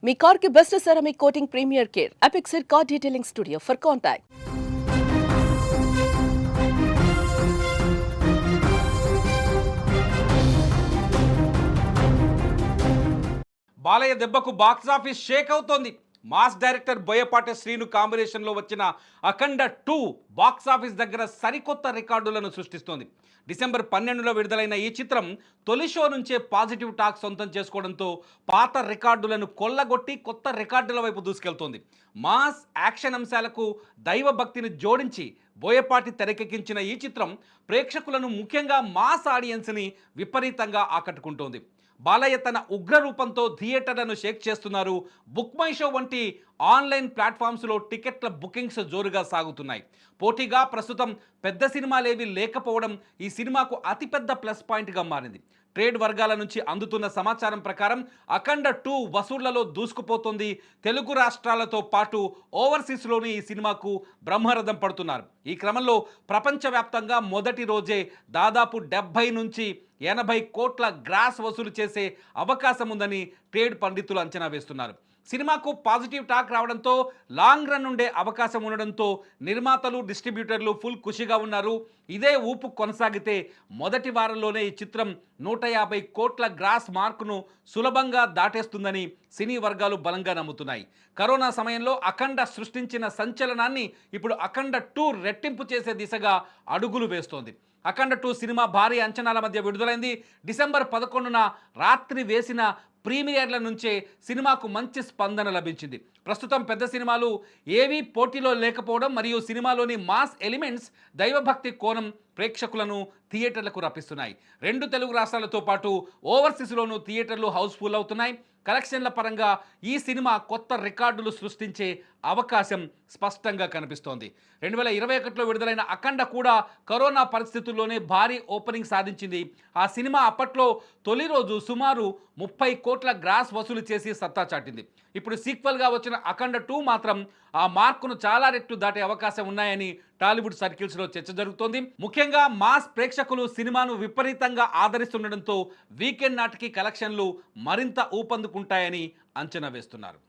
మీ car కి best ceramic coating premier care Apexer car detailing studio for contact. Balayya దెబ్బకు box office Sheikh అవుతోంది. Mass director Boyapati Srinu కాంబినేషన్లో వచ్చిన అఖండ 2 బాక్సాఫీస్ దగ్గర సరికొత్త రికార్డులను సృష్టిస్తోంది. డిసెంబర్ 12లో విడుదలైన ఈ చిత్రం తొలి షో నుంచే పాజిటివ్ టాక్ సొంతం చేసుకోవడంతో పాత రికార్డులను కొల్లగొట్టి కొత్త రికార్డుల వైపు దూసుకెళ్తోంది. మాస్ యాక్షన్ అంశాలకు దైవభక్తిని జోడించి బోయపాటి తెరకెక్కించిన ఈ చిత్రం ప్రేక్షకులను, ముఖ్యంగా మాస్ ఆడియన్స్ని విపరీతంగా ఆకట్టుకుంటోంది. బాలయ్య తన ఉగ్ర రూపంతో థియేటర్లను షేక్ చేస్తున్నారు. బుక్ మై షో వంటి ఆన్లైన్ ప్లాట్ఫామ్స్లో టికెట్ల బుకింగ్స్ జోరుగా సాగుతున్నాయి. పోటీగా ప్రస్తుతం పెద్ద సినిమాలేవి లేకపోవడం ఈ సినిమాకు అతిపెద్ద ప్లస్ పాయింట్గా మారింది. ట్రేడ్ వర్గాల నుంచి అందుతున్న సమాచారం ప్రకారం అఖండ 2 వసూళ్లలో దూసుకుపోతుంది. తెలుగు రాష్ట్రాలతో పాటు ఓవర్సీస్లోని ఈ సినిమాకు బ్రహ్మరథం పడుతున్నారు. ఈ క్రమంలో ప్రపంచవ్యాప్తంగా మొదటి రోజే దాదాపు 70 నుంచి 80 కోట్ల గ్రాస్ వసూలు చేసే అవకాశం ఉందని ట్రేడ్ పండితులు అంచనా వేస్తున్నారు. సినిమాకు పాజిటివ్ టాక్ రావడంతో లాంగ్ రన్ ఉండే అవకాశం ఉండడంతో నిర్మాతలు, డిస్ట్రిబ్యూటర్లు ఫుల్ ఖుషిగా ఉన్నారు. ఇదే ఊపు కొనసాగితే మొదటి వారంలోనే ఈ చిత్రం 150 కోట్ల గ్రాస్ మార్కును సులభంగా దాటేస్తుందని సినీ వర్గాలు బలంగా నమ్ముతున్నాయి. కరోనా సమయంలో అఖండ సృష్టించిన సంచలనాన్ని ఇప్పుడు అఖండ 2 రెట్టింపు చేసే దిశగా అడుగులు వేస్తోంది. అఖండ 2 సినిమా భారీ అంచనాల మధ్య విడుదలైంది. డిసెంబర్ 11న రాత్రి వేసిన ప్రీమియర్ల నుంచే సినిమాకు మంచి స్పందన లభించింది. ప్రస్తుతం పెద్ద సినిమాలు ఏవీ పోటీలో లేకపోవడం మరియు సినిమాలోని మాస్ ఎలిమెంట్స్, దైవభక్తి కోణం ప్రేక్షకులను థియేటర్లకు రప్పిస్తున్నాయి. 2 తెలుగు రాష్ట్రాలతో పాటు ఓవర్సీస్లోనూ థియేటర్లు హౌస్ఫుల్ అవుతున్నాయి. కలెక్షన్ల పరంగా ఈ సినిమా కొత్త రికార్డులు సృష్టించే అవకాశం స్పష్టంగా కనిపిస్తోంది. 2021లో విడుదలైన అఖండ కూడా కరోనా పరిస్థితుల్లోనే భారీ ఓపెనింగ్ సాధించింది. ఆ సినిమా అప్పట్లో తొలి రోజు సుమారు 30 కోట్ల గ్రాస్ వసూలు చేసి సత్తా చాటింది. ఇప్పుడు సీక్వెల్గా వచ్చిన అఖండ 2 మాత్రం ఆ మార్కును చాలా రెట్లు దాటే అవకాశం ఉన్నాయని టాలీవుడ్ సర్కిల్స్లో చర్చ జరుగుతోంది. ముఖ్యంగా మాస్ ప్రేక్షకులు సినిమాను విపరీతంగా ఆదరిస్తుండడంతో వీకెండ్ నాటికి కలెక్షన్లు మరింత ఊపందుకుంటాయని అంచనా వేస్తున్నారు.